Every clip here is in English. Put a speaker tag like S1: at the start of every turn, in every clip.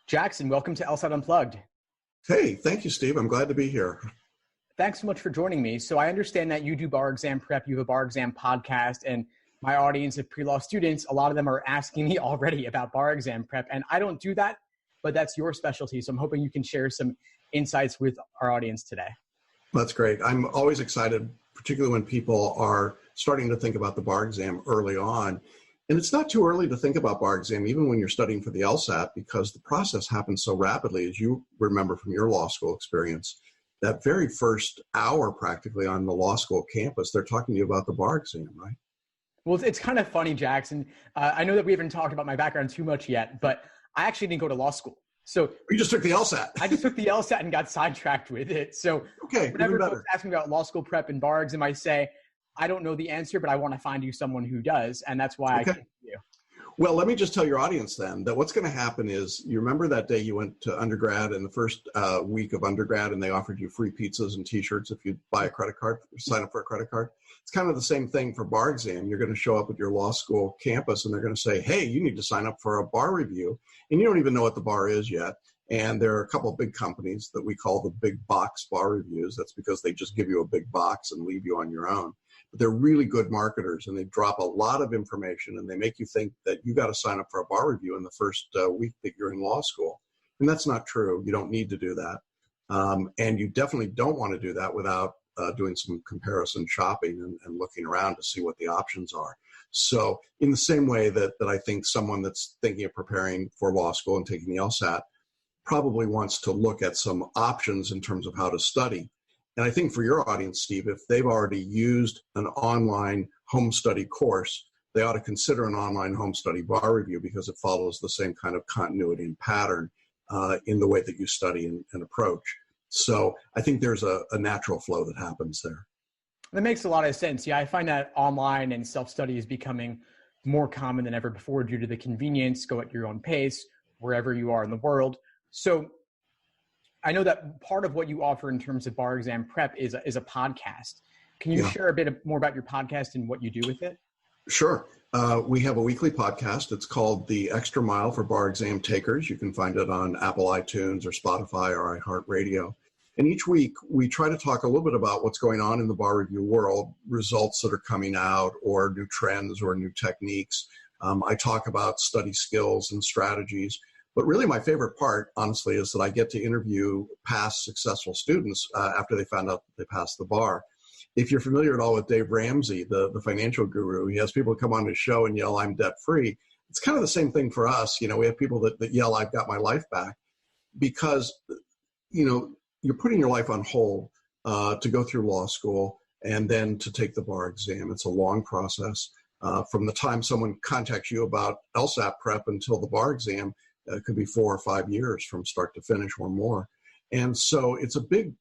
S1: Jackson, welcome to LSAT Unplugged.
S2: Hey, thank you, Steve. I'm glad to be here.
S1: Thanks so much for joining me. So I understand that you do bar exam prep, you have a bar exam podcast, and my audience of pre-law students, a lot of them are asking me already about bar exam prep, and I don't do that, but that's your specialty. So I'm hoping you can share some insights with our audience today.
S2: That's great. I'm always excited, particularly when people are starting to think about the bar exam early on. And it's not too early to think about bar exam, even when you're studying for the LSAT, because the process happens so rapidly, as you remember from your law school experience. That very first hour practically on the law school campus, they're talking to you about the bar exam, right?
S1: Well, it's kind of funny, Jackson. I know that we haven't talked about my background too much yet, but I actually didn't go to law school. So
S2: you just took the LSAT.
S1: I just took the LSAT and got sidetracked with it. So whenever folks ask me about law school prep and bar exam, I say, I don't know the answer, but I want to find you someone who does. And that's why I came to you.
S2: Well, let me just tell your audience then that what's going to happen is, you remember that day you went to undergrad in the first week of undergrad and they offered you free pizzas and t-shirts if you buy a credit card, sign up for a credit card. It's kind of the same thing for bar exam. You're going to show up at your law school campus and they're going to say, hey, you need to sign up for a bar review. And you don't even know what the bar is yet. And there are a couple of big companies that we call the big box bar reviews. That's because they just give you a big box and leave you on your own. But they're really good marketers and they drop a lot of information and they make you think that you got to sign up for a bar review in the first week that you're in law school. And that's not true. You don't need to do that. And you definitely don't want to do that without doing some comparison shopping and looking around to see what the options are. So in the same way that I think someone that's thinking of preparing for law school and taking the LSAT probably wants to look at some options in terms of how to study. And I think for your audience, Steve, if they've already used an online home study course, they ought to consider an online home study bar review because it follows the same kind of continuity and pattern in the way that you study and approach. So I think there's a natural flow that happens there.
S1: That makes a lot of sense. Yeah, I find that online and self-study is becoming more common than ever before due to the convenience, go at your own pace, wherever you are in the world. So I know that part of what you offer in terms of bar exam prep is a podcast. Can you share a bit more about your podcast and what you do with it?
S2: Sure. We have a weekly podcast. It's called The Extra Mile for Bar Exam Takers. You can find it on Apple iTunes or Spotify or iHeartRadio. And each week we try to talk a little bit about what's going on in the bar review world, results that are coming out or new trends or new techniques. I talk about study skills and strategies. But really my favorite part, honestly, is that I get to interview past successful students after they found out that they passed the bar. If you're familiar at all with Dave Ramsey, the financial guru, he has people come on his show and yell, I'm debt-free. It's kind of the same thing for us. We have people that yell, I've got my life back, because, you're putting your life on hold to go through law school and then to take the bar exam. It's a long process. From the time someone contacts you about LSAT prep until the bar exam, it could be 4 or 5 years from start to finish or more. And so it's a big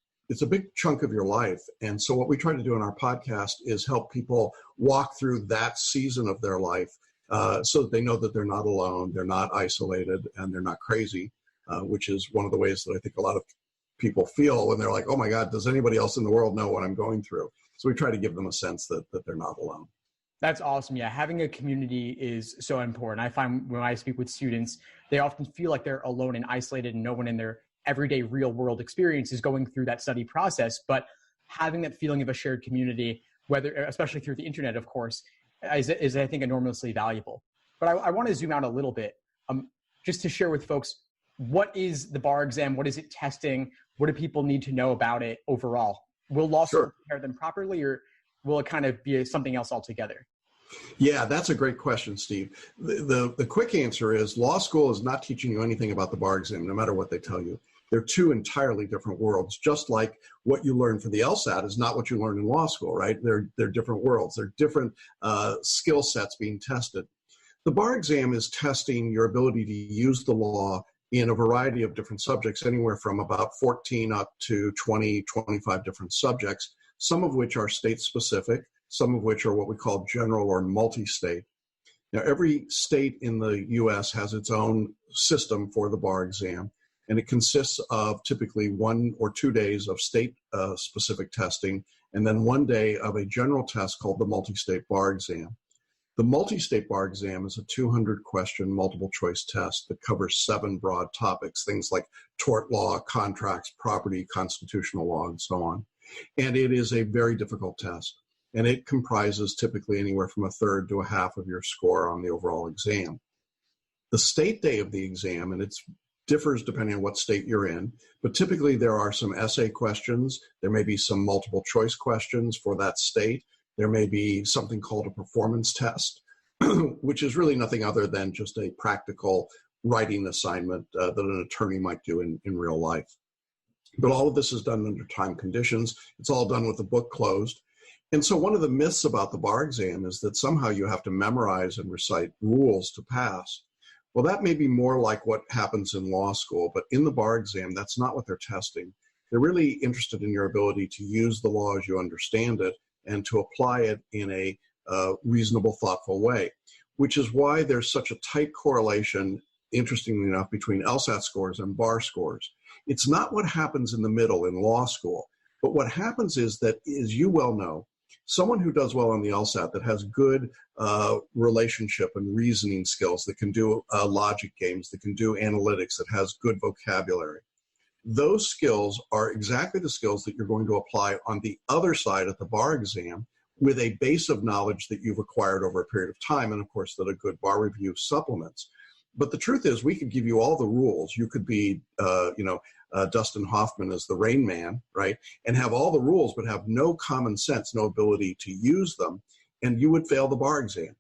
S2: chunk of your life. And so what we try to do in our podcast is help people walk through that season of their life so that they know that they're not alone, they're not isolated, and they're not crazy, which is one of the ways that I think a lot of people feel when they're like, oh my God, does anybody else in the world know what I'm going through? So we try to give them a sense that they're not alone.
S1: That's awesome. Yeah, having a community is so important. I find when I speak with students, they often feel like they're alone and isolated and no one in their everyday real world experience is going through that study process. But having that feeling of a shared community, especially through the internet, of course, is I think enormously valuable. But I want to zoom out a little bit just to share with folks, what is the bar exam? What is it testing? What do people need to know about it overall? Will law school prepare them properly, or will it kind of be something else altogether?
S2: Yeah, that's a great question, Steve. The quick answer is law school is not teaching you anything about the bar exam, no matter what they tell you. They're two entirely different worlds, just like what you learn for the LSAT is not what you learn in law school, right? They're different worlds. They're different skill sets being tested. The bar exam is testing your ability to use the law in a variety of different subjects, anywhere from about 14 up to 20, 25 different subjects, some of which are state-specific, some of which are what we call general or multi-state. Now, every state in the U.S. has its own system for the bar exam, and it consists of typically 1 or 2 days of state-specific testing, and then 1 day of a general test called the multi-state bar exam. The multi-state bar exam is a 200-question multiple-choice test that covers 7 broad topics, things like tort law, contracts, property, constitutional law, and so on. And it is a very difficult test. And it comprises typically anywhere from a third to a half of your score on the overall exam. The state day of the exam, and it differs depending on what state you're in, but typically there are some essay questions. There may be some multiple choice questions for that state. There may be something called a performance test, which is really nothing other than just a practical writing assignment that an attorney might do in real life. But all of this is done under time conditions. It's all done with the book closed. And so one of the myths about the bar exam is that somehow you have to memorize and recite rules to pass. Well, that may be more like what happens in law school, but in the bar exam, that's not what they're testing. They're really interested in your ability to use the law as you understand it and to apply it in a reasonable, thoughtful way, which is why there's such a tight correlation, interestingly enough, between LSAT scores and bar scores. It's not what happens in the middle in law school, but what happens is that, as you well know, someone who does well on the LSAT that has good relationship and reasoning skills, that can do logic games, that can do analytics, that has good vocabulary, those skills are exactly the skills that you're going to apply on the other side at the bar exam with a base of knowledge that you've acquired over a period of time, and of course that a good bar review supplements. But the truth is, we could give you all the rules. You could be, Dustin Hoffman as the Rain Man, right? And have all the rules, but have no common sense, no ability to use them, and you would fail the bar exam.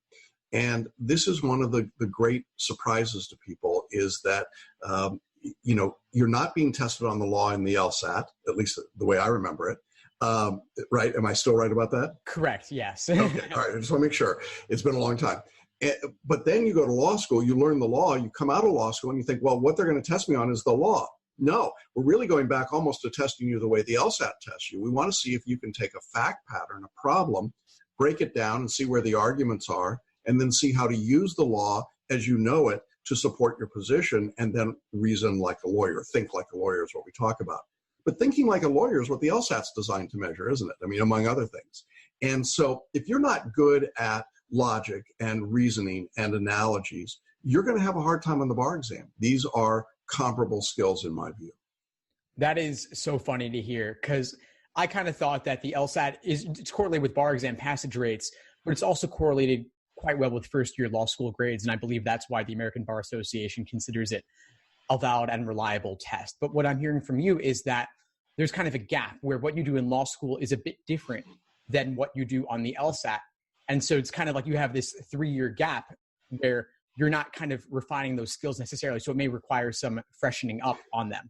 S2: And this is one of the great surprises to people, is that, you're not being tested on the law in the LSAT, at least the way I remember it. Right? Am I still right about that?
S1: Correct, yes.
S2: Okay, all right. I just want to make sure. It's been a long time. But then you go to law school, you learn the law, you come out of law school, and you think, well, what they're going to test me on is the law. No, we're really going back almost to testing you the way the LSAT tests you. We want to see if you can take a fact pattern, a problem, break it down and see where the arguments are, and then see how to use the law as you know it to support your position, and then reason like a lawyer, think like a lawyer is what we talk about. But thinking like a lawyer is what the LSAT's designed to measure, isn't it? I mean, among other things. And so if you're not good at logic and reasoning and analogies, you're going to have a hard time on the bar exam. These are comparable skills in my view.
S1: That is so funny to hear, because I kind of thought that the LSAT it's correlated with bar exam passage rates, but it's also correlated quite well with first-year law school grades, and I believe that's why the American Bar Association considers it a valid and reliable test. But what I'm hearing from you is that there's kind of a gap where what you do in law school is a bit different than what you do on the LSAT. And so it's kind of like you have this 3-year gap where you're not kind of refining those skills necessarily. So it may require some freshening up on them.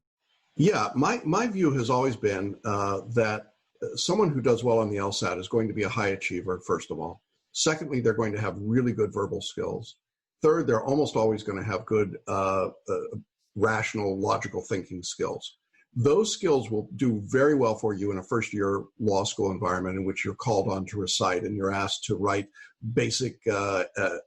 S2: Yeah, my view has always been that someone who does well on the LSAT is going to be a high achiever, first of all. Secondly, they're going to have really good verbal skills. Third, they're almost always going to have good rational, logical thinking skills. Those skills will do very well for you in a first-year law school environment in which you're called on to recite and you're asked to write basic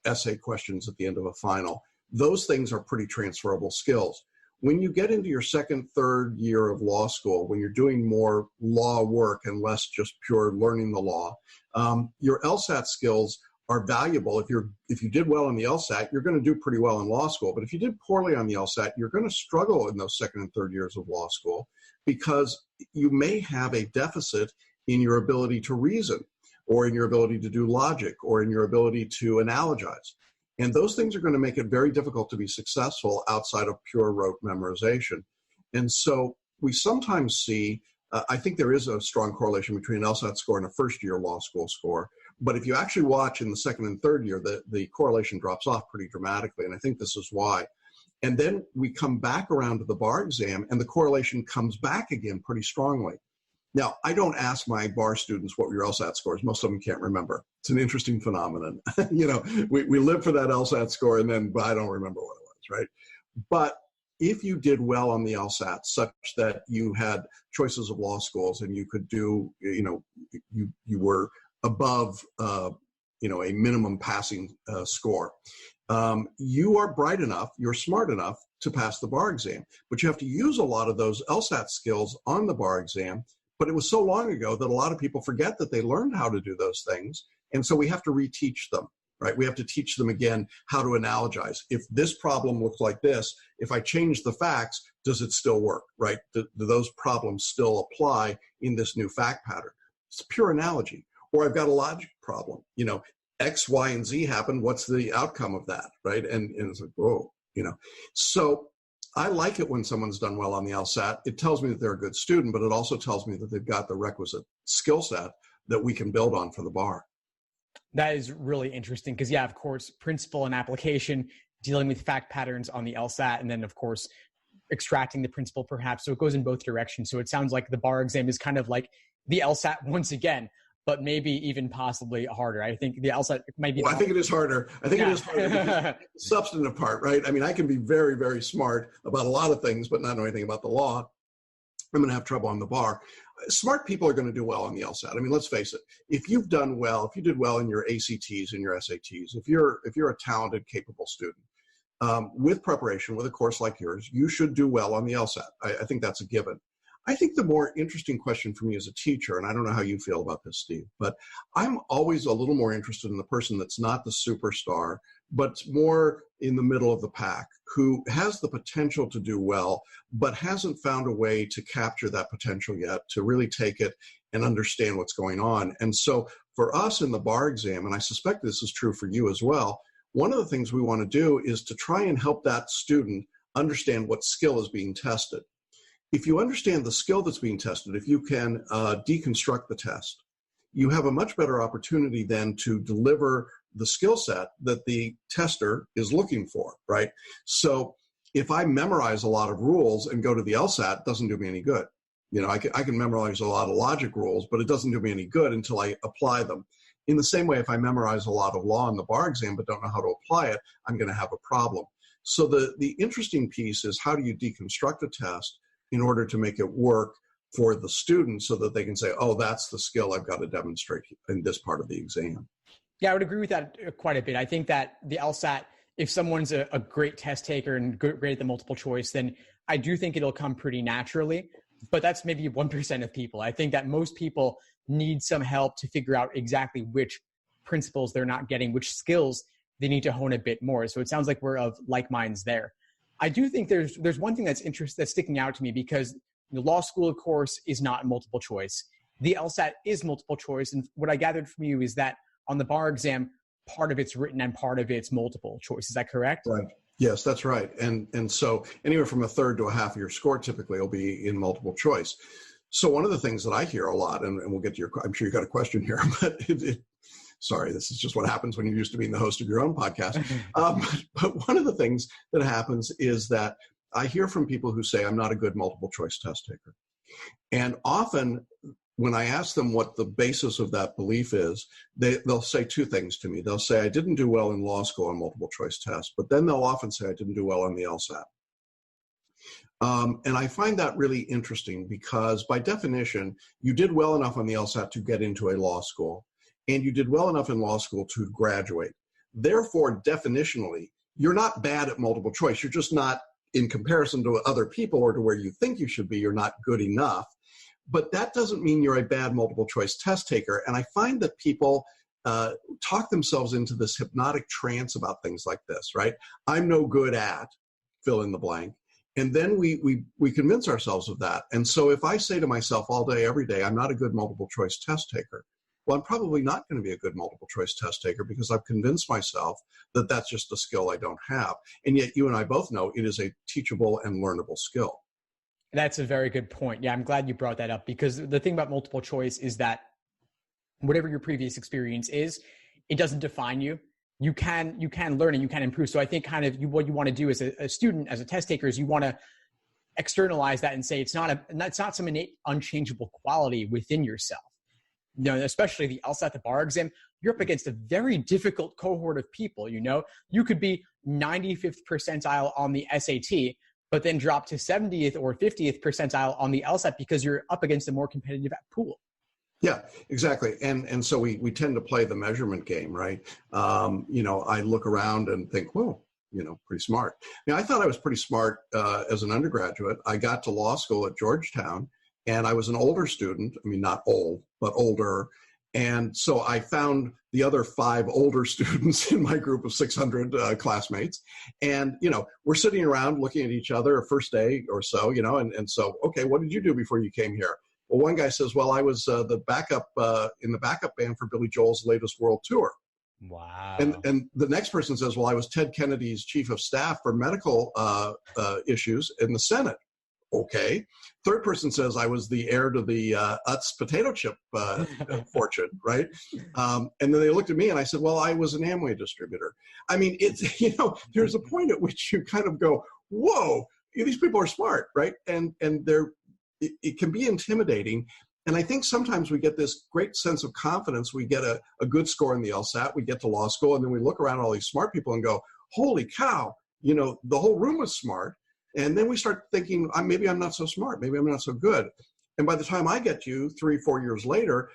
S2: essay questions at the end of a final. Those things are pretty transferable skills. When you get into your second, third year of law school, when you're doing more law work and less just pure learning the law, your LSAT skills are valuable. If you did well on the LSAT, you're going to do pretty well in law school. But if you did poorly on the LSAT, you're going to struggle in those second and third years of law school because you may have a deficit in your ability to reason, or in your ability to do logic, or in your ability to analogize. And those things are going to make it very difficult to be successful outside of pure rote memorization. And so we sometimes see, I think there is a strong correlation between an LSAT score and a first-year law school score. But if you actually watch in the second and third year, the correlation drops off pretty dramatically. And I think this is why. And then we come back around to the bar exam, and the correlation comes back again pretty strongly. Now, I don't ask my bar students what were your LSAT scores. Most of them can't remember. It's an interesting phenomenon. We live for that LSAT score, and then I don't remember what it was, right? But if you did well on the LSAT, such that you had choices of law schools and you could do, you were above, a minimum passing score, you are bright enough, you're smart enough to pass the bar exam. But you have to use a lot of those LSAT skills on the bar exam. But it was so long ago that a lot of people forget that they learned how to do those things. And so we have to reteach them. right? We have to teach them again how to analogize. If this problem looks like this, if I change the facts, does it still work, right? Do those problems still apply in this new fact pattern? It's pure analogy. Or I've got a logic problem, X, Y, and Z happen. What's the outcome of that, right? And it's like, whoa, So I like it when someone's done well on the LSAT. It tells me that they're a good student, but it also tells me that they've got the requisite skill set that we can build on for the bar.
S1: That is really interesting because, yeah, of course, principle and application, dealing with fact patterns on the LSAT, and then, of course, extracting the principle perhaps. So it goes in both directions. So it sounds like the bar exam is kind of like the LSAT once again, but maybe even possibly harder. I think the LSAT might be.
S2: Well, I think it is harder. It is harder because the substantive part, right? I mean, I can be very, very smart about a lot of things, but not know anything about the law. I'm going to have trouble on the bar. Smart people are going to do well on the LSAT. I mean, let's face it. If you did well in your ACTs and your SATs, if you're a talented, capable student, with preparation, with a course like yours, you should do well on the LSAT. I think that's a given. I think the more interesting question for me as a teacher, and I don't know how you feel about this, Steve, but I'm always a little more interested in the person that's not the superstar, but more in the middle of the pack, who has the potential to do well, but hasn't found a way to capture that potential yet, to really take it and understand what's going on. And so for us in the bar exam, and I suspect this is true for you as well, one of the things we want to do is to try and help that student understand what skill is being tested. If you understand the skill that's being tested, if you can deconstruct the test, you have a much better opportunity then to deliver the skill set that the tester is looking for, right? So if I memorize a lot of rules and go to the LSAT, it doesn't do me any good. I can memorize a lot of logic rules, but it doesn't do me any good until I apply them. In the same way, if I memorize a lot of law in the bar exam but don't know how to apply it, I'm going to have a problem. So the interesting piece is, how do you deconstruct a test in order to make it work for the student so that they can say, oh, that's the skill I've got to demonstrate in this part of the exam.
S1: Yeah, I would agree with that quite a bit. I think that the LSAT, if someone's a great test taker and great at the multiple choice, then I do think it'll come pretty naturally. But that's maybe 1% of people. I think that most people need some help to figure out exactly which principles they're not getting, which skills they need to hone a bit more. So it sounds like we're of like minds there. I do think there's one thing that's sticking out to me, because the law school, of course, is not multiple choice. The LSAT is multiple choice. And what I gathered from you is that on the bar exam, part of it's written and part of it's multiple choice. Is that correct?
S2: Right. Yes, that's right. And so anywhere from a third to a half of your score typically will be in multiple choice. So one of the things that I hear a lot, and we'll get to I'm sure you got a question here, but sorry, this is just what happens when you're used to being the host of your own podcast. But one of the things that happens is that I hear from people who say, I'm not a good multiple choice test taker. And often when I ask them what the basis of that belief is, they'll say two things to me. They'll say, I didn't do well in law school on multiple choice tests, but then they'll often say, I didn't do well on the LSAT. And I find that really interesting, because by definition, you did well enough on the LSAT to get into a law school, and you did well enough in law school to graduate. Therefore, definitionally, you're not bad at multiple choice. You're just not, in comparison to other people or to where you think you should be, you're not good enough. But that doesn't mean you're a bad multiple choice test taker. And I find that people talk themselves into this hypnotic trance about things like this, right? I'm no good at fill in the blank. And then we convince ourselves of that. And so if I say to myself all day, every day, I'm not a good multiple choice test taker, well, I'm probably not going to be a good multiple choice test taker, because I've convinced myself that that's just a skill I don't have. And yet you and I both know it is a teachable and learnable skill.
S1: That's a very good point. Yeah, I'm glad you brought that up, because the thing about multiple choice is that whatever your previous experience is, it doesn't define you. You can learn and you can improve. So I think kind of what you want to do as a student, as a test taker, is you want to externalize that and say it's not some innate unchangeable quality within yourself. Especially the LSAT, the bar exam, you're up against a very difficult cohort of people. You could be 95th percentile on the SAT, but then drop to 70th or 50th percentile on the LSAT because you're up against a more competitive pool.
S2: Yeah, exactly. And so we tend to play the measurement game, right? I look around and think, well, pretty smart. I thought I was pretty smart as an undergraduate. I got to law school at Georgetown, and I was an older student. I mean, not old, but older. And so I found the other 5 older students in my group of 600 classmates. And, we're sitting around looking at each other a first day or so, and so, okay, what did you do before you came here? Well, one guy says, well, I was the backup in the backup band for Billy Joel's latest world tour.
S1: Wow.
S2: And the next person says, well, I was Ted Kennedy's chief of staff for medical issues in the Senate. Okay. Third person says I was the heir to the Utz potato chip fortune, right? And then they looked at me and I said, well, I was an Amway distributor. I mean, it's, there's a point at which you kind of go, whoa, these people are smart, right? And it can be intimidating. And I think sometimes we get this great sense of confidence. We get a good score in the LSAT, we get to law school, and then we look around at all these smart people and go, holy cow, the whole room was smart. And then we start thinking, maybe I'm not so smart. Maybe I'm not so good. And by the time I get you 3-4 years later,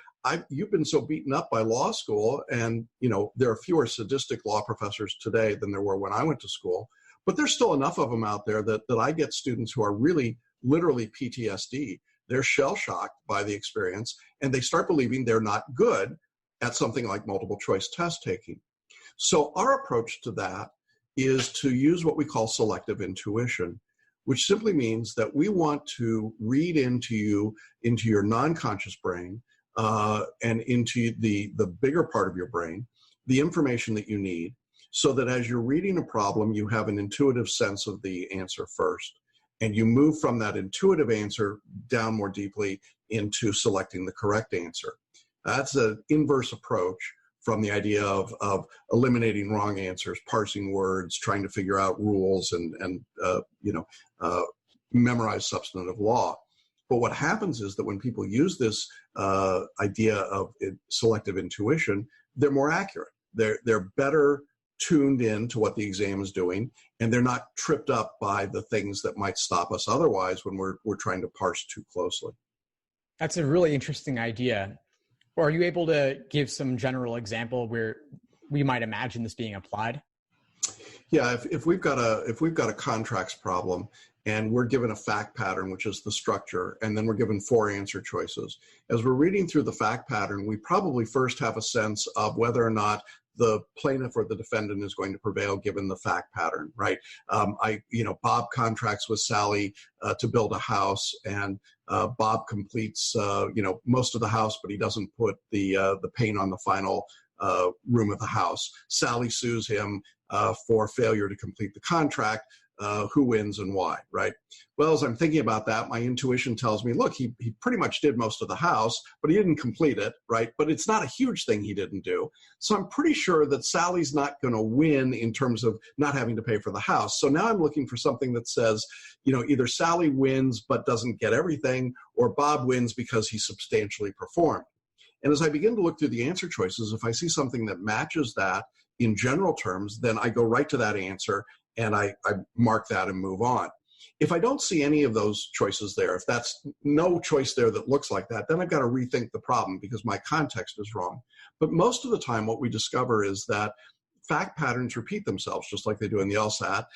S2: you've been so beaten up by law school. And, there are fewer sadistic law professors today than there were when I went to school. But there's still enough of them out there that I get students who are really literally PTSD. They're shell-shocked by the experience, and they start believing they're not good at something like multiple choice test taking. So our approach to that is to use what we call selective intuition, which simply means that we want to read into your non-conscious brain and into the bigger part of your brain, the information that you need, so that as you're reading a problem, you have an intuitive sense of the answer first. And you move from that intuitive answer down more deeply into selecting the correct answer. That's an inverse approach from the idea of eliminating wrong answers, parsing words, trying to figure out rules and memorize substantive law. But what happens is that when people use this idea of selective intuition, they're more accurate. They're better tuned in to what the exam is doing, and they're not tripped up by the things that might stop us otherwise when we're trying to parse too closely.
S1: That's a really interesting idea. Or are you able to give some general example where we might imagine this being applied?
S2: Yeah, if we've got a contracts problem and we're given a fact pattern, which is the structure, and then we're given 4 answer choices. As we're reading through the fact pattern, we probably first have a sense of whether or not the plaintiff or the defendant is going to prevail given the fact pattern, right? Bob contracts with Sally to build a house, and Bob completes, most of the house, but he doesn't put the paint on the final room of the house. Sally sues him for failure to complete the contract. Who wins and why, right? Well, as I'm thinking about that, my intuition tells me, look, he pretty much did most of the house, but he didn't complete it, right? But it's not a huge thing he didn't do. So I'm pretty sure that Sally's not going to win in terms of not having to pay for the house. So now I'm looking for something that says, either Sally wins but doesn't get everything, or Bob wins because he substantially performed. And as I begin to look through the answer choices, if I see something that matches that in general terms, then I go right to that answer and I mark that and move on. If I don't see any of those choices there, if that's no choice there that looks like that, then I've got to rethink the problem because my context is wrong. But most of the time what we discover is that fact patterns repeat themselves just like they do in the LSAT.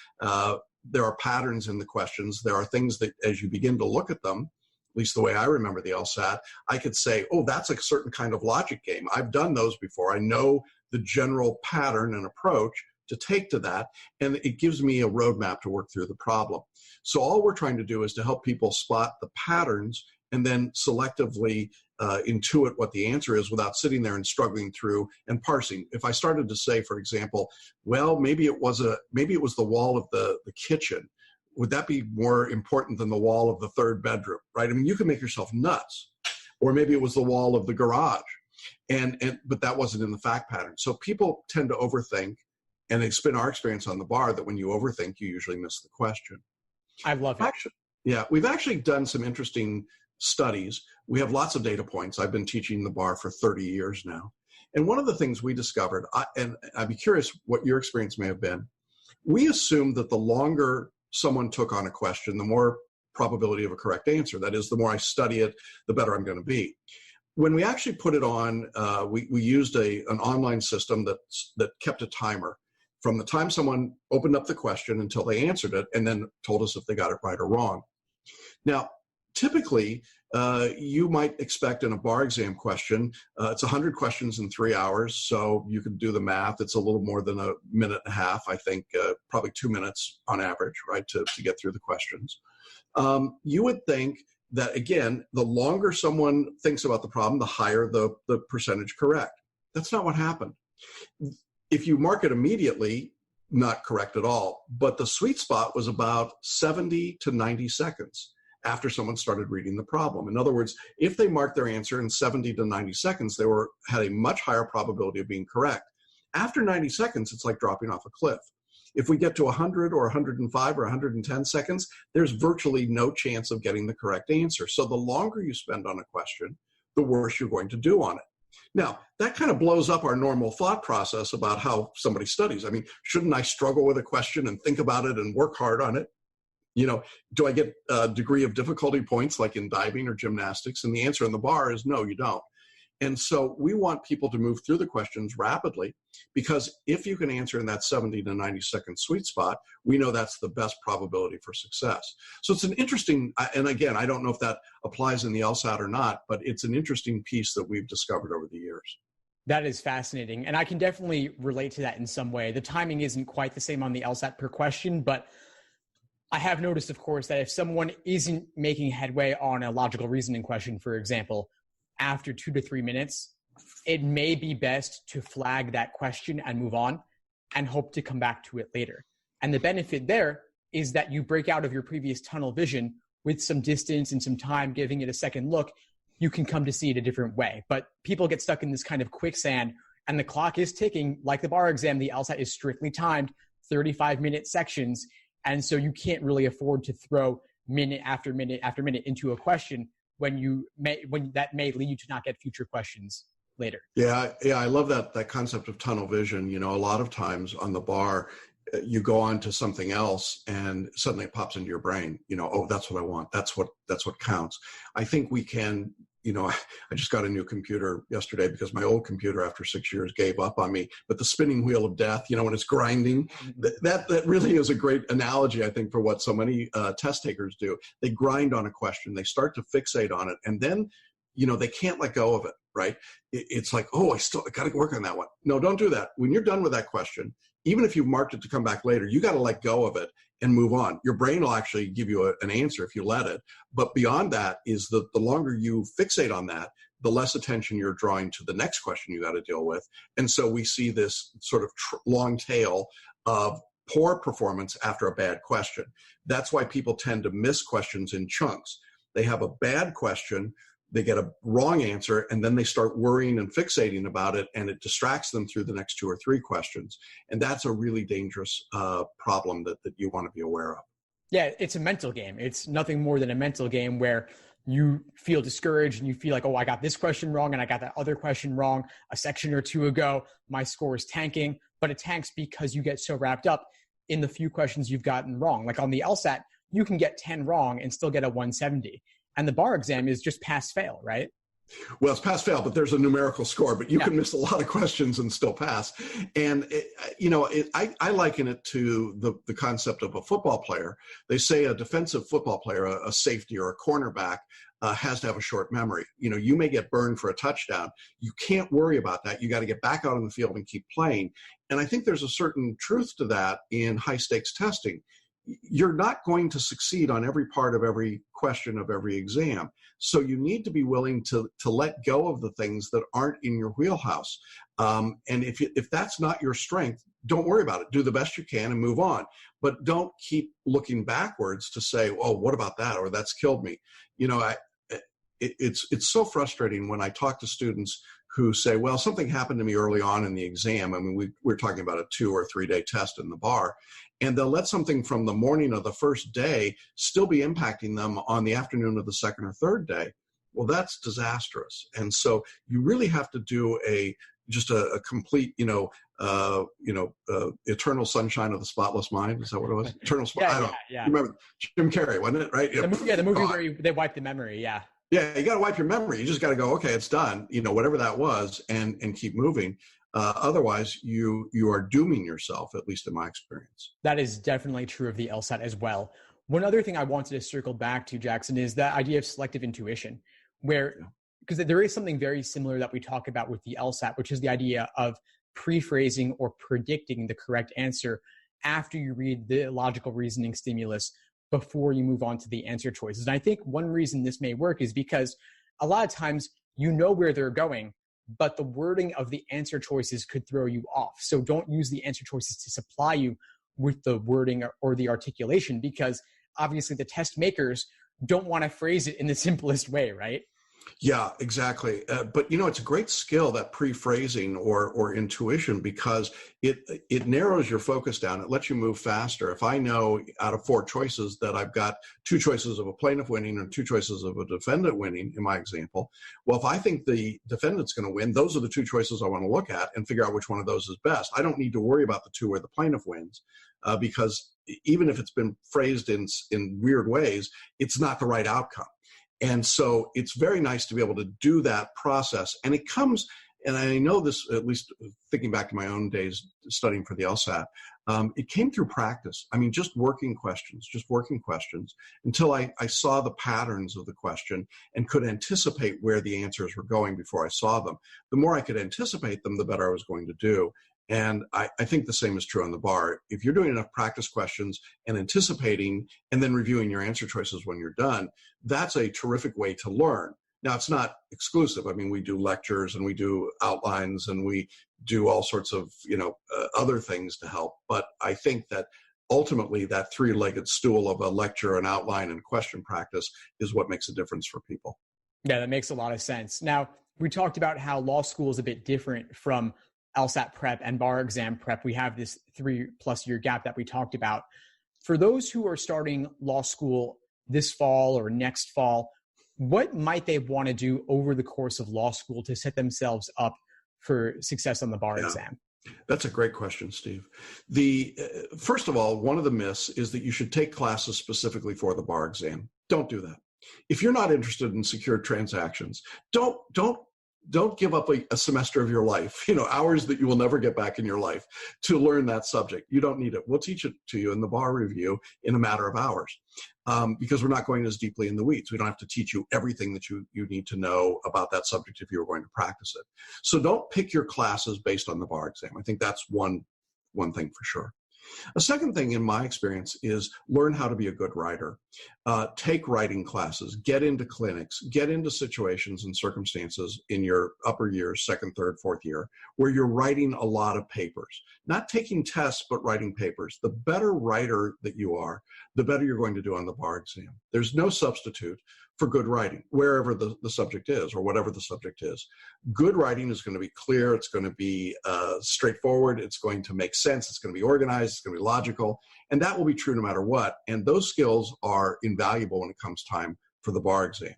S2: There are patterns in the questions. There are things that as you begin to look at them, at least the way I remember the LSAT, I could say, oh, that's a certain kind of logic game. I've done those before. I know the general pattern and approach to take to that, and it gives me a roadmap to work through the problem. So all we're trying to do is to help people spot the patterns and then selectively intuit what the answer is without sitting there and struggling through and parsing. If I started to say, for example, well, maybe it was the wall of the kitchen, would that be more important than the wall of the third bedroom, right? I mean, you can make yourself nuts. Or maybe it was the wall of the garage, but that wasn't in the fact pattern. So people tend to overthink. And it's been our experience on the bar that when you overthink, you usually miss the question.
S1: I love it.
S2: Yeah, we've actually done some interesting studies. We have lots of data points. I've been teaching the bar for 30 years now. And one of the things we discovered, and I'd be curious what your experience may have been, we assumed that the longer someone took on a question, the more probability of a correct answer. That is, the more I study it, the better I'm going to be. When we actually put it on, we used an online system that kept a timer from the time someone opened up the question until they answered it, and then told us if they got it right or wrong. Now, typically, you might expect in a bar exam question, it's 100 questions in 3 hours, so you can do the math. It's a little more than a minute and a half, I think, probably 2 minutes on average, right, to get through the questions. You would think that, again, the longer someone thinks about the problem, the higher the percentage correct. That's not what happened. If you mark it immediately, not correct at all, but the sweet spot was about 70 to 90 seconds after someone started reading the problem. In other words, if they marked their answer in 70 to 90 seconds, they had a much higher probability of being correct. After 90 seconds, it's like dropping off a cliff. If we get to 100 or 105 or 110 seconds, there's virtually no chance of getting the correct answer. So the longer you spend on a question, the worse you're going to do on it. Now, that kind of blows up our normal thought process about how somebody studies. I mean, shouldn't I struggle with a question and think about it and work hard on it? You know, do I get a degree of difficulty points like in diving or gymnastics? And the answer in the bar is no, you don't. And so we want people to move through the questions rapidly, because if you can answer in that 70 to 90 second sweet spot, we know that's the best probability for success. So it's an interesting, and again, I don't know if that applies in the LSAT or not, but it's an interesting piece that we've discovered over the years.
S1: That is fascinating. And I can definitely relate to that in some way. The timing isn't quite the same on the LSAT per question, but I have noticed, of course, that if someone isn't making headway on a logical reasoning question, for example, after 2 to 3 minutes, it may be best to flag that question and move on and hope to come back to it later. And the benefit there is that you break out of your previous tunnel vision with some distance and some time, giving it a second look. You can come to see it a different way. But people get stuck in this kind of quicksand, and the clock is ticking. Like the bar exam, the LSAT is strictly timed, 35-minute sections. And so you can't really afford to throw minute after minute after minute into a question when that may lead you to not get future questions later. Yeah,
S2: I love that concept of tunnel vision. You know, a lot of times on the bar, you go on to something else and suddenly it pops into your brain, you know, oh, that's what I want. That's what counts. I think we can, you know, I just got a new computer yesterday because my old computer after 6 years gave up on me, but the spinning wheel of death, you know, when it's grinding, that really is a great analogy, I think, for what so many test takers do. They grind on a question, they start to fixate on it, and then, you know, they can't let go of it, right? It's like, oh, I got to work on that one. No, don't do that. When you're done with that question, even if you've marked it to come back later, you got to let go of it and move on. Your brain will actually give you an answer if you let it. But beyond that is the longer you fixate on that, the less attention you're drawing to the next question you got to deal with. And so we see this sort of long tail of poor performance after a bad question. That's why people tend to miss questions in chunks. They have a bad question, they get a wrong answer, and then they start worrying and fixating about it, and it distracts them through the next 2 or 3 questions. And that's a really dangerous problem that you want to be aware of.
S1: Yeah, it's a mental game. It's nothing more than a mental game where you feel discouraged and you feel like, oh, I got this question wrong and I got that other question wrong a section or 2 ago. My score is tanking, but it tanks because you get so wrapped up in the few questions you've gotten wrong. Like on the LSAT, you can get 10 wrong and still get a 170. And the bar exam is just pass-fail, right?
S2: Well, it's pass-fail, but there's a numerical score, but you can miss a lot of questions and still pass. And, I liken it to the concept of a football player. They say a defensive football player, a safety or a cornerback, has to have a short memory. You know, you may get burned for a touchdown. You can't worry about that. You got to get back out on the field and keep playing. And I think there's a certain truth to that in high-stakes testing. You're not going to succeed on every part of every question of every exam. So you need to be willing to let go of the things that aren't in your wheelhouse. And if that's not your strength, don't worry about it. Do the best you can and move on. But don't keep looking backwards to say, oh, what about that? Or that's killed me. You know, it's so frustrating when I talk to students who say, well, something happened to me early on in the exam. I mean, we're talking about a 2 or 3 day test in the bar, and they'll let something from the morning of the first day still be impacting them on the afternoon of the second or third day. Well, that's disastrous. And so you really have to do a complete, eternal sunshine of the spotless mind. Is that what it was? Eternal spot. Yeah. You remember Jim Carrey, wasn't it? Right?
S1: The movie where they wiped the memory. Yeah.
S2: Yeah, you got to wipe your memory. You just got to go, okay, it's done, whatever that was, and keep moving. Otherwise, you are dooming yourself, at least in my experience.
S1: That is definitely true of the LSAT as well. One other thing I wanted to circle back to, Jackson, is that idea of selective intuition, where, because there is something very similar that we talk about with the LSAT, which is the idea of pre-phrasing or predicting the correct answer after you read the logical reasoning stimulus before you move on to the answer choices. And I think one reason this may work is because a lot of times you know where they're going, but the wording of the answer choices could throw you off. So don't use the answer choices to supply you with the wording or the articulation, because obviously the test makers don't want to phrase it in the simplest way, right?
S2: Yeah, exactly. But it's a great skill, that pre-phrasing or intuition, because it narrows your focus down. It lets you move faster. If I know out of 4 choices that I've got 2 choices of a plaintiff winning and 2 choices of a defendant winning in my example, well, if I think the defendant's going to win, those are the 2 choices I want to look at and figure out which one of those is best. I don't need to worry about the 2 where the plaintiff wins, because even if it's been phrased in weird ways, it's not the right outcome. And so it's very nice to be able to do that process. And it comes, and I know this, at least thinking back to my own days studying for the LSAT, it came through practice. I mean, just working questions until I saw the patterns of the question and could anticipate where the answers were going before I saw them. The more I could anticipate them, the better I was going to do. And I think the same is true on the bar. If you're doing enough practice questions and anticipating and then reviewing your answer choices when you're done, that's a terrific way to learn. Now, it's not exclusive. I mean, we do lectures and we do outlines and we do all sorts of, other things to help. But I think that ultimately that 3-legged stool of a lecture, an outline, and question practice is what makes a difference for people.
S1: Yeah, that makes a lot of sense. Now, we talked about how law school is a bit different from LSAT prep and bar exam prep. We have this 3+ year gap that we talked about. For those who are starting law school this fall or next fall, what might they want to do over the course of law school to set themselves up for success on the bar exam?
S2: That's a great question, Steve. First of all, one of the myths is that you should take classes specifically for the bar exam. Don't do that. If you're not interested in secured transactions, don't give up a semester of your life, hours that you will never get back in your life to learn that subject. You don't need it. We'll teach it to you in the bar review in a matter of hours, because we're not going as deeply in the weeds. We don't have to teach you everything that you need to know about that subject if you were going to practice it. So don't pick your classes based on the bar exam. I think that's one thing for sure. A second thing in my experience is learn how to be a good writer. Take writing classes, get into clinics, get into situations and circumstances in your upper years, 2nd, 3rd, 4th year, where you're writing a lot of papers. Not taking tests, but writing papers. The better writer that you are, the better you're going to do on the bar exam. There's no substitute for good writing, wherever the subject is or whatever the subject is. Good writing is going to be clear. It's going to be straightforward. It's going to make sense. It's going to be organized. It's going to be logical. And that will be true no matter what. And those skills are invaluable when it comes time for the bar exam.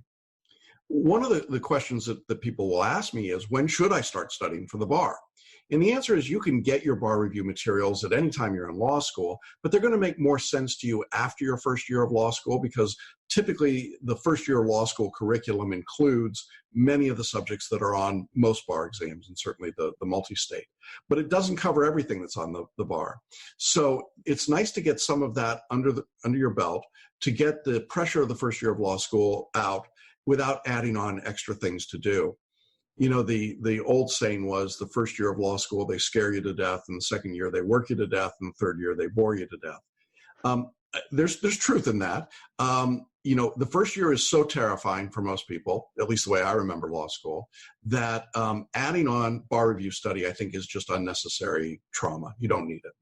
S2: One of the questions that people will ask me is, when should I start studying for the bar? And the answer is, you can get your bar review materials at any time you're in law school, but they're going to make more sense to you after your first year of law school, because typically the first year of law school curriculum includes many of the subjects that are on most bar exams, and certainly the multi-state. But it doesn't cover everything that's on the bar. So it's nice to get some of that under your belt to get the pressure of the first year of law school out without adding on extra things to do. The old saying was, the first year of law school, they scare you to death, and the second year they work you to death, and the 3rd year they bore you to death. There's truth in that. The first year is so terrifying for most people, at least the way I remember law school, that adding on bar review study, I think, is just unnecessary trauma. You don't need it.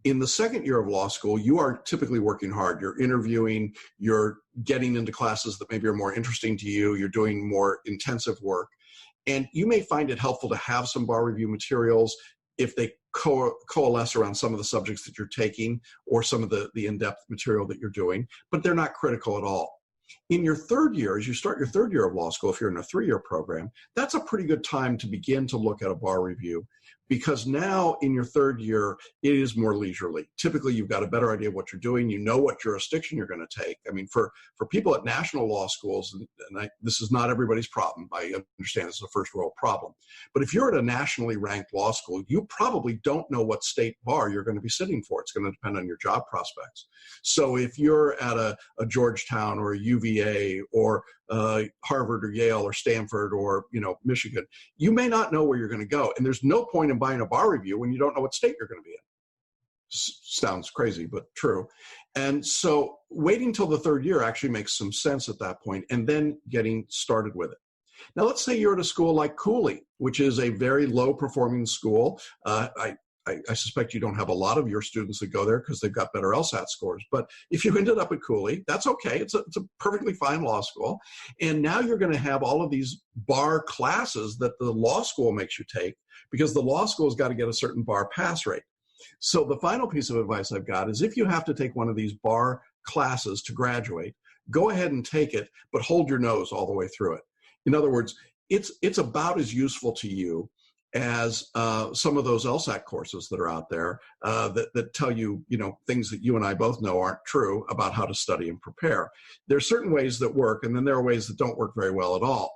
S2: In the 2nd year of law school, you are typically working hard. You're interviewing, you're getting into classes that maybe are more interesting to you, you're doing more intensive work. And you may find it helpful to have some bar review materials if they coalesce around some of the subjects that you're taking or some of the in-depth material that you're doing, but they're not critical at all. In your 3rd year, as you start your 3rd year of law school, if you're in a 3-year program, that's a pretty good time to begin to look at a bar review. because now in your third year, it is more leisurely. Typically, you've got a better idea of what you're doing. You know what jurisdiction you're going to take. I mean, for people at national law schools, this is not everybody's problem. I understand this is a first world problem. But if you're at a nationally ranked law school, you probably don't know what state bar you're going to be sitting for. It's going to depend on your job prospects. So if you're at a Georgetown or a UVA or Harvard or Yale or Stanford or Michigan, you may not know where you're going to go. And there's no point in buying a bar review when you don't know what state you're going to be in. Sounds crazy, but true. And so waiting till the third year actually makes some sense at that point, and then getting started with it. Now, let's say you're at a school like Cooley, which is a very low-performing school. I suspect you don't have a lot of your students that go there because they've got better LSAT scores. But if you ended up at Cooley, that's okay. It's a perfectly fine law school. And now you're going to have all of these bar classes that the law school makes you take because the law school's got to get a certain bar pass rate. So the final piece of advice I've got is if you have to take one of these bar classes to graduate, go ahead and take it, but hold your nose all the way through it. In other words, it's about as useful to you as some of those LSAT courses that are out there that tell you, things that you and I both know aren't true about how to study and prepare. There are certain ways that work, and then there are ways that don't work very well at all.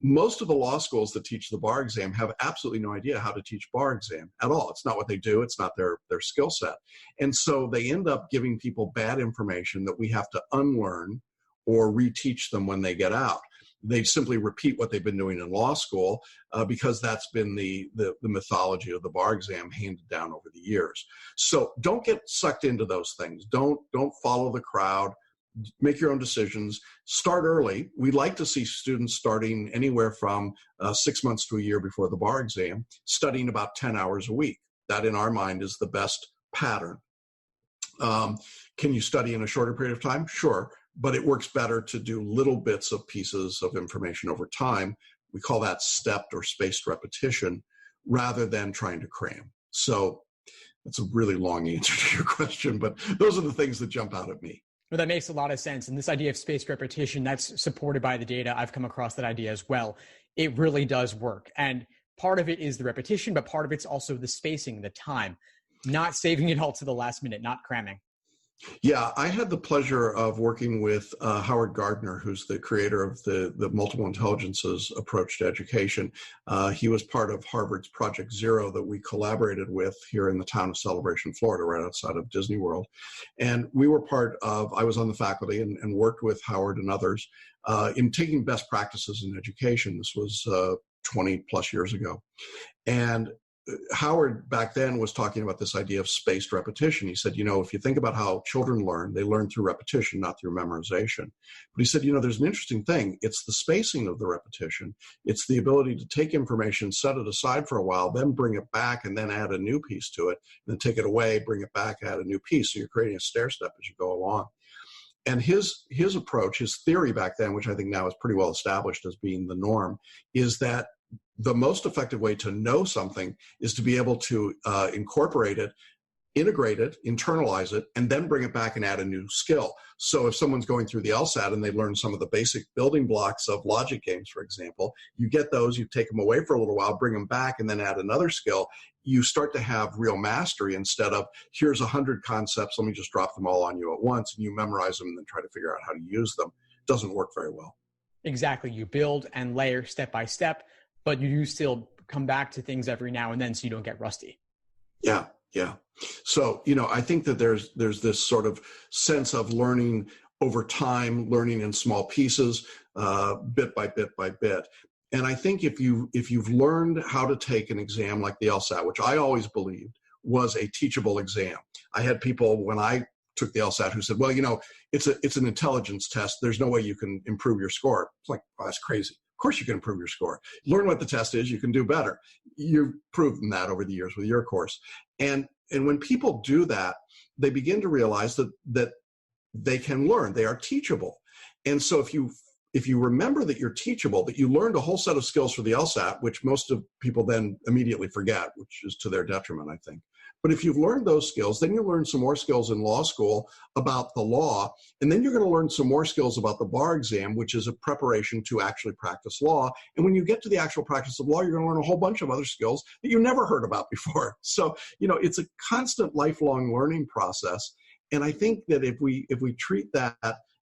S2: Most of the law schools that teach the bar exam have absolutely no idea how to teach bar exam at all. It's not what they do. It's not their skill set. And so they end up giving people bad information that we have to unlearn or reteach them when they get out. They simply repeat what they've been doing in law school because that's been the mythology of the bar exam handed down over the years. So don't get sucked into those things. Don't follow the crowd. Make your own decisions. Start early. We like to see students starting anywhere from 6 months to a year before the bar exam, studying about 10 hours a week. That, in our mind, is the best pattern. Can you study in a shorter period of time? Sure. But it works better to do little bits of pieces of information over time. We call that stepped or spaced repetition rather than trying to cram. So that's a really long answer to your question, but those are the things that jump out at me.
S1: Well, that makes a lot of sense. And this idea of spaced repetition, that's supported by the data. I've come across that idea as well. It really does work. And part of it is the repetition, but part of it's also the spacing, the time, not saving it all to the last minute, not cramming.
S2: Yeah, I had the pleasure of working with Howard Gardner, who's the creator of the multiple intelligences approach to education. He was part of Harvard's Project Zero that we collaborated with here in the town of Celebration, Florida, right outside of Disney World. And we were I was on the faculty and worked with Howard and others in taking best practices in education. This was 20 plus years ago. And Howard back then was talking about this idea of spaced repetition. He said, if you think about how children learn, they learn through repetition, not through memorization. But he said, there's an interesting thing. It's the spacing of the repetition. It's the ability to take information, set it aside for a while, then bring it back and then add a new piece to it, and then take it away, bring it back, add a new piece. So you're creating a stair step as you go along. And his approach, his theory back then, which I think now is pretty well established as being the norm, is that the most effective way to know something is to be able to incorporate it, integrate it, internalize it, and then bring it back and add a new skill. So if someone's going through the LSAT and they learn some of the basic building blocks of logic games, for example, you get those, you take them away for a little while, bring them back, and then add another skill. You start to have real mastery instead of, here's 100 concepts, let me just drop them all on you at once, and you memorize them and then try to figure out how to use them. It doesn't work very well.
S1: Exactly. You build and layer step by step, but you do still come back to things every now and then so you don't get rusty.
S2: Yeah. So, I think that there's this sort of sense of learning over time, learning in small pieces, bit by bit by bit. And I think if you've learned how to take an exam like the LSAT, which I always believed was a teachable exam. I had people when I took the LSAT who said, well, it's an intelligence test. There's no way you can improve your score. It's like, oh, that's crazy. Of course you can improve your score. Learn what the test is, you can do better. You've proven that over the years with your course. And when people do that, they begin to realize that they can learn. They are teachable. And so if you if you remember that you're teachable, that you learned a whole set of skills for the LSAT, which most of people then immediately forget, which is to their detriment, I think. But if you've learned those skills, then you learn some more skills in law school about the law, and then you're going to learn some more skills about the bar exam, which is a preparation to actually practice law. And when you get to the actual practice of law, you're going to learn a whole bunch of other skills that you never heard about before. So, it's a constant lifelong learning process. And I think that if we treat that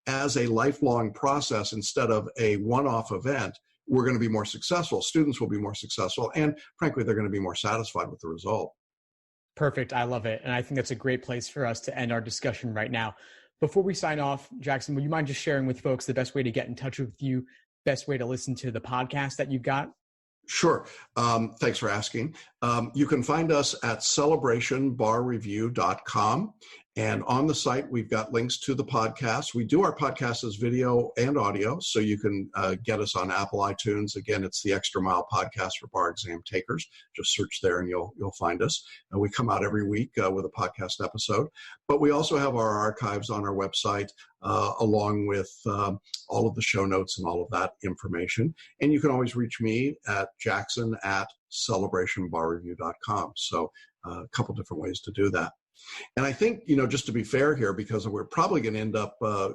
S2: as a lifelong process instead of a one-off event, we're going to be more successful. Students will be more successful, and frankly, they're going to be more satisfied with the result.
S1: Perfect. I love it. And I think that's a great place for us to end our discussion right now. Before we sign off, Jackson, would you mind just sharing with folks the best way to get in touch with you, best way to listen to the podcast that you've got?
S2: Sure. Thanks for asking. You can find us at celebrationbarreview.com. And on the site, we've got links to the podcast. We do our podcast as video and audio, so you can get us on Apple iTunes. Again, it's the Extra Mile podcast for bar exam takers. Just search there and you'll find us. And we come out every week with a podcast episode. But we also have our archives on our website, along with all of the show notes and all of that information. And you can always reach me at jackson@celebrationbarreview.com. So a couple different ways to do that. And I think, just to be fair here, because we're probably going to end up, I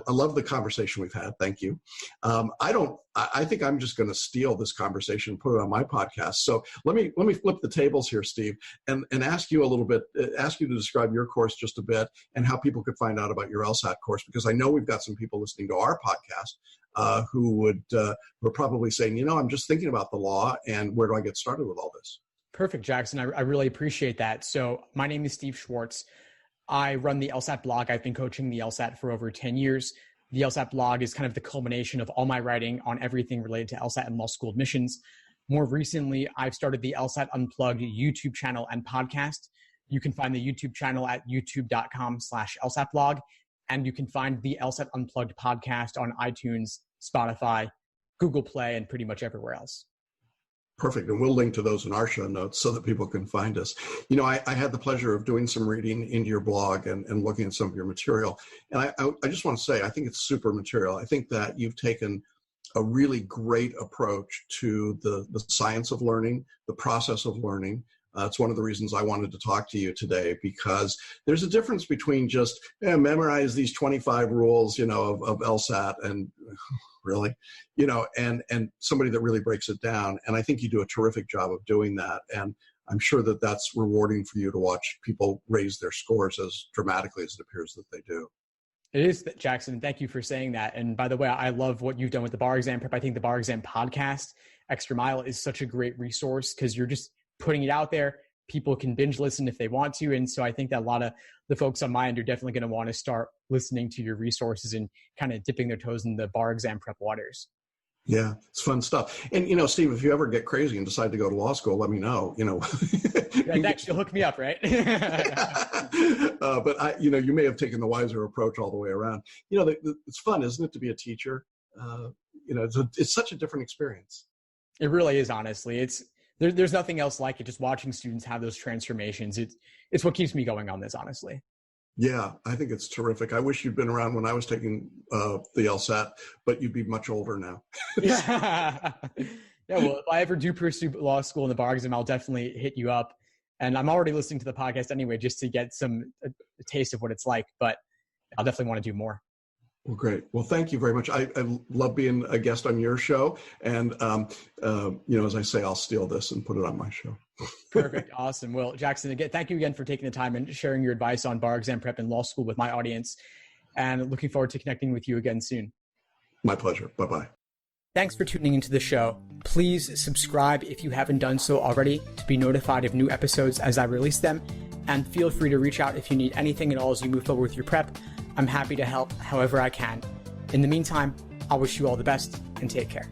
S2: love the conversation we've had. Thank you. I think I'm just going to steal this conversation and put it on my podcast. So let me flip the tables here, Steve, and ask you a little bit, ask you to describe your course just a bit and how people could find out about your LSAT course, because I know we've got some people listening to our podcast who are probably saying, I'm just thinking about the law, and where do I get started with all this?
S1: Perfect, Jackson. I really appreciate that. So my name is Steve Schwartz. I run the LSAT blog. I've been coaching the LSAT for over 10 years. The LSAT blog is kind of the culmination of all my writing on everything related to LSAT and law school admissions. More recently, I've started the LSAT Unplugged YouTube channel and podcast. You can find the YouTube channel at youtube.com/LSAT blog. And you can find the LSAT Unplugged podcast on iTunes, Spotify, Google Play, and pretty much everywhere else.
S2: Perfect. And we'll link to those in our show notes so that people can find us. I had the pleasure of doing some reading into your blog and looking at some of your material. And I just want to say, I think it's super material. I think that you've taken a really great approach to the science of learning, the process of learning. It's one of the reasons I wanted to talk to you today, because there's a difference between just memorize these 25 rules, of LSAT and really, and somebody that really breaks it down. And I think you do a terrific job of doing that. And I'm sure that that's rewarding for you to watch people raise their scores as dramatically as it appears that they do.
S1: It is, Jackson. Thank you for saying that. And by the way, I love what you've done with the bar exam prep. I think the bar exam podcast, Extra Mile, is such a great resource because you're just putting it out there. People can binge listen if they want to. And so I think that a lot of the folks on my end are definitely going to want to start listening to your resources and kind of dipping their toes in the bar exam prep waters.
S2: Yeah, it's fun stuff. And, Steve, if you ever get crazy and decide to go to law school, let me know,
S1: Next, you'll hook me up, right?
S2: But you may have taken the wiser approach all the way around. It's fun, isn't it, to be a teacher? It's such a different experience.
S1: It really is, honestly. There's nothing else like it. Just watching students have those transformations. It's what keeps me going on this, honestly.
S2: Yeah, I think it's terrific. I wish you'd been around when I was taking the LSAT, but you'd be much older now.
S1: Yeah. Well, if I ever do pursue law school in the bar exam, I'll definitely hit you up. And I'm already listening to the podcast anyway, just to get a taste of what it's like. But I'll definitely want to do more.
S2: Well, great. Well, thank you very much. I love being a guest on your show. And, as I say, I'll steal this and put it on my show.
S1: Perfect. Awesome. Well, Jackson, again, thank you again for taking the time and sharing your advice on bar exam prep and law school with my audience. And looking forward to connecting with you again soon.
S2: My pleasure. Bye-bye.
S1: Thanks for tuning into the show. Please subscribe if you haven't done so already to be notified of new episodes as I release them. And feel free to reach out if you need anything at all as you move forward with your prep. I'm happy to help however I can. In the meantime, I'll wish you all the best and take care.